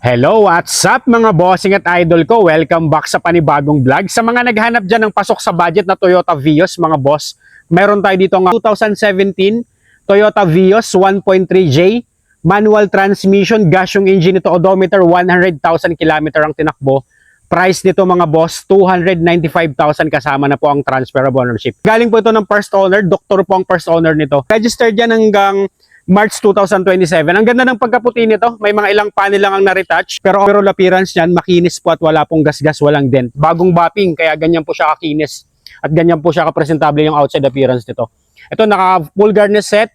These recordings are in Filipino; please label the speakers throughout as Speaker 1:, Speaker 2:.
Speaker 1: Hello, what's up mga bossing at idol ko? Welcome back sa panibagong vlog. Sa mga naghahanap dyan ng pasok sa budget na Toyota Vios mga boss, meron tayo dito ng 2017 Toyota Vios 1.3J, manual transmission, gas yung engine nito, odometer 100,000 km ang tinakbo. Price nito mga boss, 295,000 kasama na po ang transfer of ownership. Galing po ito ng first owner, doktor po ang first owner nito. Registered yan hanggang March 2027. Ang ganda ng pagkaputi nito. May mga ilang panel lang ang na-retouch. Pero overall appearance niyan, makinis po at wala pong gas-gas, walang dent. Bagong bapping, kaya ganyan po siya kakinis. At ganyan po siya kapresentable yung outside appearance nito. Ito, naka full garnish set.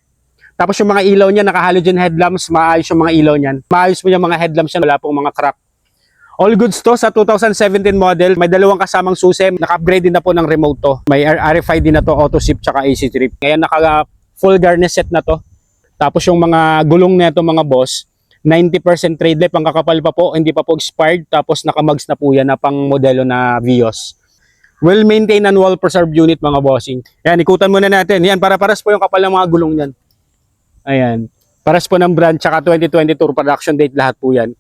Speaker 1: Tapos yung mga ilaw niya, naka halogen headlamps. Maayos yung mga ilaw niyan. Maayos po yung mga headlamps niya. Wala pong mga crack. All goods to sa 2017 model. May dalawang kasamang susi. Naka-upgrade din na po ng remote to. May RFID na to, auto shift, tsaka AC trip. Ngayon, naka full garnish set na to. Tapos yung mga gulong nito mga boss, 90% trade life, ang kakapal pa po, hindi pa po expired. Tapos nakamags na po yan na pang modelo na Vios. Well maintained and well preserved unit mga bossing. Yan, ikutan muna natin. Yan, para-paras po yung kapal ng mga gulong yan. Ayan, paras po ng brand, tsaka 2022 production date, lahat po yan.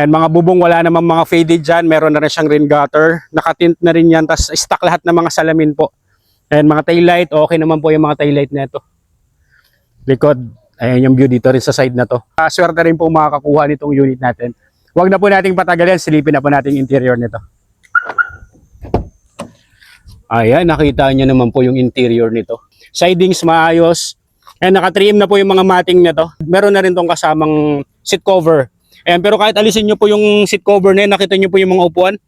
Speaker 1: Yan, mga bubong, wala namang mga faded dyan. Meron na rin siyang rain gutter. Nakatint na rin yan. Tapos stock lahat ng mga salamin po. Yan, mga taillight, okay naman po yung mga taillight na ito. Likod, ayan yung view dito rin sa side na to. Swerte rin po makakakuha nitong unit natin. Huwag na po nating patagalin, silipin na po natin yung interior nito. Ayan, nakita nyo naman po yung interior nito. Sidings maayos. Ayan, naka-trim na po yung mga matting nito. Meron na rin tong kasamang seat cover. Ayan, pero kahit alisin nyo po yung seat cover na yan, nakita nyo po yung mga upuan.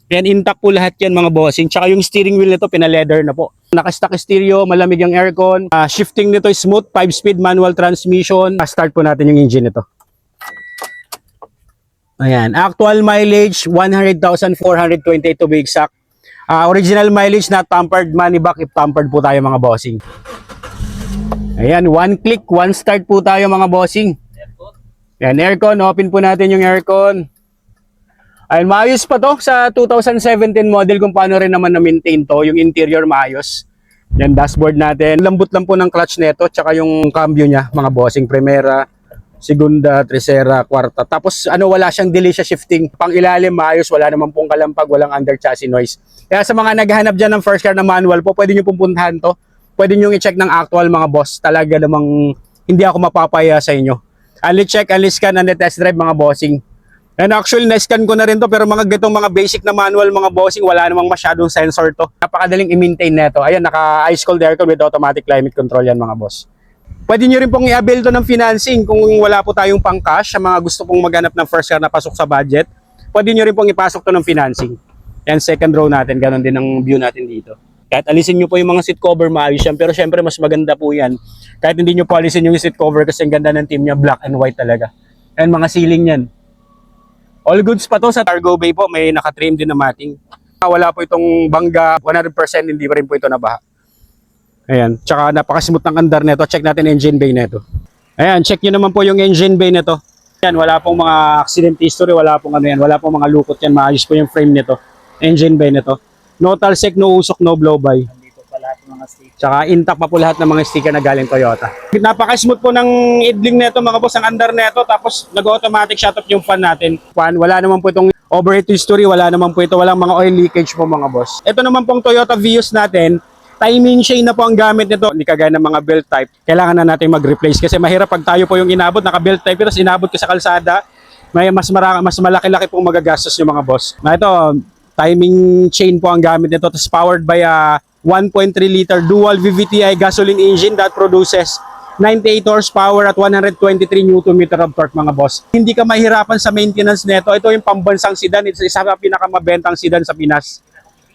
Speaker 1: Ayan, intact po lahat yan mga bossing. Tsaka yung steering wheel nito, pina-leather na po. Naka-stock stereo, malamig yung aircon. Shifting nito is smooth, 5-speed manual transmission. Start po natin yung engine nito. Ayan, actual mileage, 100,428 to be exact. Original mileage, not tampered, money back if tampered po tayo mga bossing. Ayan, one click, one start po tayo mga bossing. Ayan, aircon, open po natin yung aircon. Ayun, maayos pa to sa 2017 model kung paano rin naman na-maintain to. Yung interior maayos. Yan, dashboard natin. Lambot lang po ng clutch nito, tsaka yung cambio niya, mga bossing. Primera, segunda, tercera, kwarta. Tapos wala siyang delay sa shifting. Pang ilalim, maayos. Wala naman pong kalampag, walang under chassis noise. Kaya sa mga naghahanap dyan ng first car na manual po, pwede nyo pong puntahan to. Pwede nyo i-check ng actual mga boss. Talaga namang hindi ako mapapaya sa inyo. Only check, only scan, only test drive mga bossing. And actually, na-scan ko na rin to, pero mga gitong mga basic na manual mga bossing, wala namang masyadong sensor to. Napakadaling i-maintain neto. Ayan, naka-ice cold aircon with automatic climate control yan mga boss. Pwede nyo rin pong i-avail to ng financing kung wala po tayong pang-cash sa mga gusto pong maghanap ng first car na pasok sa budget. Pwede nyo rin pong ipasok to ng financing. Yan, second row natin, ganun din ang view natin dito. Kahit alisin nyo po yung mga seat cover, maayos yan. Pero syempre, mas maganda po yan. Kahit hindi nyo po alisin yung seat cover kasi ang ganda ng team niya, black and white talaga. And mga ceiling yan. All goods pa to sa cargo bay po, may naka-trim din na matting. Wala po itong bangga, 100% hindi pa rin po ito nabaha. Ayan, tsaka napaka-smooth ng andar nito. Check natin engine bay nito. Ayan, check nyo naman po yung engine bay nito. Ayan, wala pong mga accident history, wala pong yan, wala pong mga lukot yan. Maayos po yung frame nito, engine bay nito. No talsek, no usok, no blow-by.
Speaker 2: Dito pa lahat ng mga sticker.
Speaker 1: Tsaka intact pa po lahat ng mga sticker na galing Toyota. Napaka-smooth po ng idling nito mga boss, ang andar nito. Tapos nag-automatic shut off yung fan natin. Wala naman po itong overheat history, wala naman po ito, walang mga oil leakage po mga boss. Ito naman pong Toyota Vios natin, timing chain na po ang gamit nito. Hindi kagaya ng mga belt type. Kailangan na natin mag-replace kasi mahirap pag tayo po yung inabot, naka-belt type, pero inabot ka sa kalsada, may mas malaki-laki pong magagastos yung mga boss. Ito, timing chain po ang gamit nito. Tapos powered by a 1.3 liter dual VVTi gasoline engine that produces 98 horsepower at 123 Nm of torque mga boss. Hindi ka mahirapan sa maintenance nito. Ito yung pambansang sedan. Ito isa sa pinakamabentang sedan sa Pinas.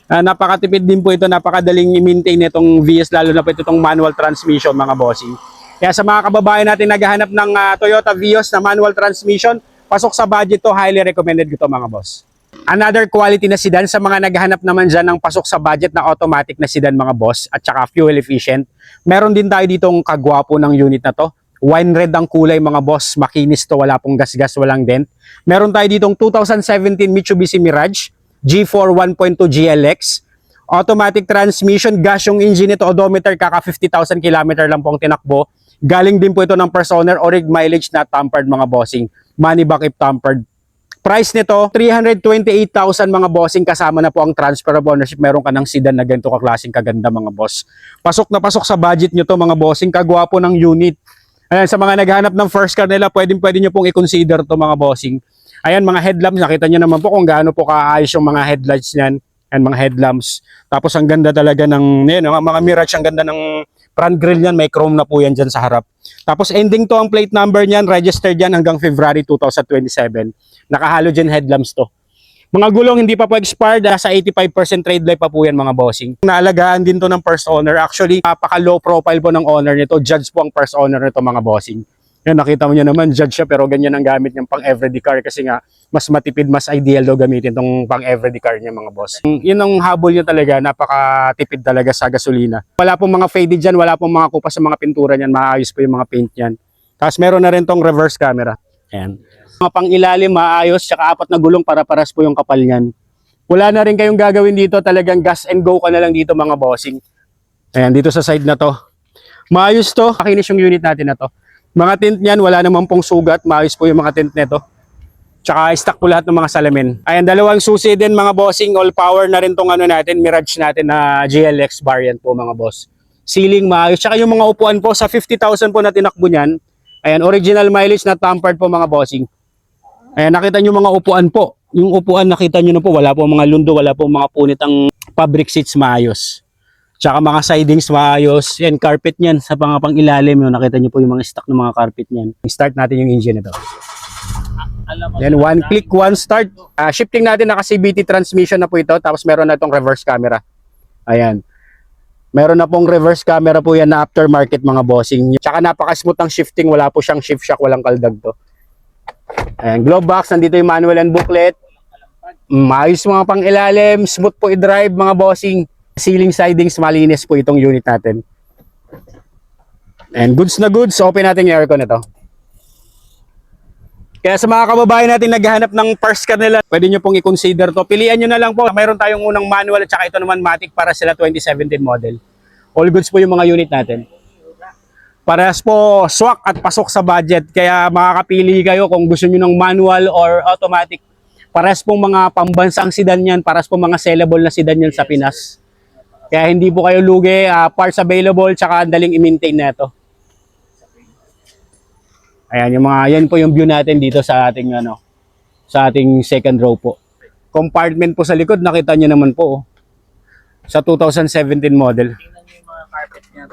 Speaker 1: Napakatipid din po ito. Napakadaling i-maintain itong VS, lalo na po itong manual transmission mga bossing. Kaya sa mga kababayan natin naghahanap ng Toyota Vios na manual transmission, pasok sa budget to, highly recommended ko to mga boss. Another quality na sedan sa mga naghahanap naman dyan ng pasok sa budget na automatic na sedan mga boss at saka fuel efficient. Meron din tayo ditong kagwapo ng unit na to. Wine red ang kulay mga boss. Makinis to, wala pong gas-gas, walang dent. Meron tayo ditong 2017 Mitsubishi Mirage G4 1.2 GLX. Automatic transmission, gas yung engine nito, odometer kaka 50,000 km lang pong tinakbo. Galing din po ito ng first owner, orig mileage not tampered mga bossing. Money back if tampered. Price nito, 328,000 mga bossing, kasama na po ang transfer of ownership. Meron ka ng sedan na ganito kaklaseng kaganda mga boss. Pasok na pasok sa budget nyo to mga bossing, kagwapo ng unit. Ayan, sa mga naghahanap ng first car nila, pwede nyo pong i-consider to mga bossing. Ayan, mga headlamps, nakita nyo naman po kung gaano po kaayos yung mga headlights niyan. And mga headlamps. Tapos ang ganda talaga ng mga Mirage, ang ganda ng front grille niyan, may chrome na po yan dyan sa harap. Tapos ending to ang plate number niyan, registered yan hanggang February 2027. Naka-halogen headlamps to. Mga gulong hindi pa po expired, sa 85% trade life pa po yan mga bossing. Naalagaan din to ng first owner. Actually, napaka low profile po ng owner nito. Judge po ang first owner nito mga bossing. Yan, nakita mo nyo naman, judge siya, pero ganyan ang gamit niyang pang everyday car kasi nga mas matipid, mas ideal daw gamitin tong pang everyday car niya mga boss. Yun ang habol niya talaga, napakatipid talaga sa gasolina. Wala pong mga faded dyan, wala pong mga kupas sa mga pintura niyan, maayos po yung mga paint niyan. Tapos meron na rin tong reverse camera. Ayan. Mga pang ilalim, maayos, tsaka 4 na gulong para paras po yung kapal niyan. Wala na rin kayong gagawin dito, talagang gas and go ka na lang dito mga bossing. Ayan, dito sa side na to. Maayos to, kakinis yung unit natin na to. Mga tint niyan, wala naman pong sugat. Maayos po yung mga tint nito. Tsaka stock po lahat ng mga salamin. Ayan, dalawang susi din mga bossing. All power na rin tong natin, Mirage natin na GLX variant po mga boss. Ceiling maayos. Tsaka yung mga upuan po, sa 50,000 po na tinakbo niyan. Ayan, original mileage na tampered po mga bossing. Ayan, nakita nyo mga upuan po. Yung upuan nakita nyo na po, wala po mga lundo, wala po mga punit, ang fabric seats maayos. Tsaka mga sidings maayos. Yan, carpet niyan sa pang ilalim. Yung nakita nyo po yung mga stock ng mga carpet niyan. Start natin yung engine ito. Yan, one click, one start. Shifting natin, naka CVT transmission na po ito. Tapos meron na itong reverse camera. Ayan. Meron na pong reverse camera po yan na aftermarket mga bossing. Tsaka napaka-smooth ang shifting. Wala po siyang shift shock, walang kaldag to. Ayan, glove box. Nandito yung manual and booklet. Maayos mga pang ilalim. Smooth po i-drive mga bossing. Ceiling sidings, malinis po itong unit natin. And goods na goods, open natin yung aircon ito. Kaya sa mga kababayan natin naghahanap ng first car nila, pwede nyo pong i-consider to. Pilian nyo na lang po. Mayroon tayong unang manual at saka ito naman matic para sila 2017 model. All goods po yung mga unit natin. Parehas po swak at pasok sa budget. Kaya makakapili kayo kung gusto nyo ng manual or automatic. Parehas pong mga pambansang sedan yan. Parehas pong mga sellable na sedan yan sa Pinas. Kaya hindi po kayo lugi, parts available, tsaka daling i-maintain na ito. Ayan, yan po yung view natin dito sa ating, sa ating second row po. Compartment po sa likod, nakita nyo naman po. Sa 2017 model.
Speaker 2: Tingnan nyo yung mga carpet niya,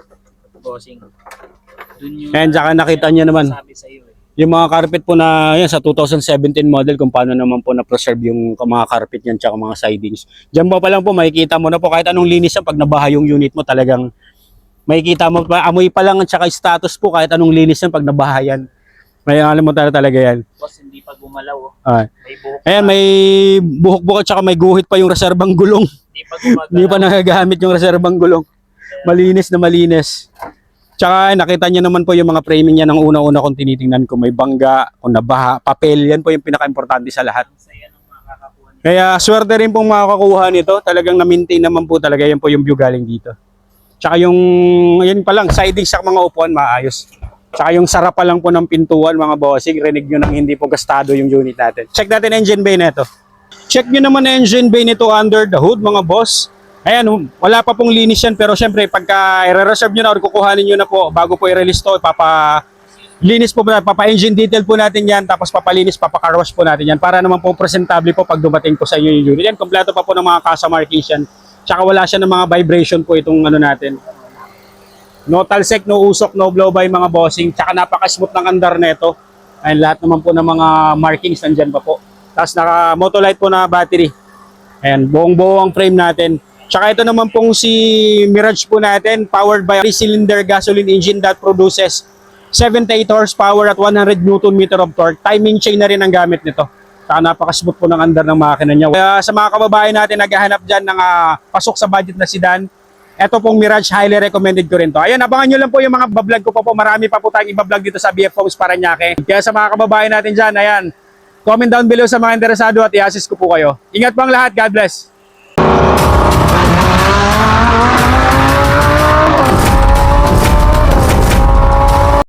Speaker 2: bossing. Dun yung,
Speaker 1: ayan, tsaka nakita nyo naman.
Speaker 2: sabi sa iyo,
Speaker 1: Yung mga carpet po na yan, sa 2017 model, kung paano naman po na-preserve yung mga carpet yan tsaka mga sidings. Diyan pa lang po, makikita mo na po kahit anong linis yan, pag nabaha yung unit mo talagang makikita mo pa, amoy pa lang at tsaka status po kahit anong linis yan pag nabaha yan. May alam mo talaga yan.
Speaker 2: boss, hindi pa gumalaw. May buhok
Speaker 1: Ayan,
Speaker 2: pa.
Speaker 1: may buhok-buhok at tsaka may guhit pa yung reserbang gulong.
Speaker 2: Hindi pa gumagalaw.
Speaker 1: Hindi pa nagagamit yung reserbang gulong. Malinis na malinis. Tsaka nakita niyo naman po yung mga framing niya ng una-una kung tinitingnan ko, may bangga, kung nabaha, papel, yan po yung pinaka-importante sa lahat.
Speaker 2: Ang saya ng mga kakakuha nito.
Speaker 1: Kaya swerte rin pong makakakuha nito, talagang na-maintain naman po talaga, yan po yung view galing dito. Tsaka yung, yan pa lang, siding sa mga upuan, maayos. Tsaka yung sarap pa lang po ng pintuan mga bossing, rinig nyo nang hindi po gastado yung unit natin. Check natin engine bay nito. Check nyo naman na engine bay nito under the hood mga boss. Ayan, wala pa pong linis yan, pero syempre pagka i-reserve nyo na or kukuhanin nyo na po bago po i-release to, linis po, papa-engine detail po natin yan, tapos papalinis, papa-car wash po natin yan para naman po presentable po pag dumating po sa inyo yung unit. Yan, kompleto pa po ng mga casa markings yan. Tsaka wala siya ng mga vibration po itong natin. No talsek, no usok, no blow-by mga bossing. Tsaka napaka-smooth ng andar nito. Ayan, lahat naman po ng mga markings nandyan pa po. Tapos naka-motolite po na battery. Ayan, buong-buo ang frame natin. Tsaka ito naman pong si Mirage po natin, powered by a 3-cylinder gasoline engine that produces 78 horsepower at 100 Nm of torque. Timing chain na rin ang gamit nito. Tsaka napaka-smooth po ng andar ng makina niya. Kaya sa mga kababayan natin naghahanap dyan ng pasok sa budget na sedan, ito pong Mirage, highly recommended ko rin to. Ayun, abangan nyo lang po yung mga bablog ko po. Marami pa po tayong ibablog dito sa BF Homes Paranaque. Kaya sa mga kababayan natin dyan, ayan, comment down below sa mga interesado at i-assist ko po kayo. Ingat pang lahat. God bless.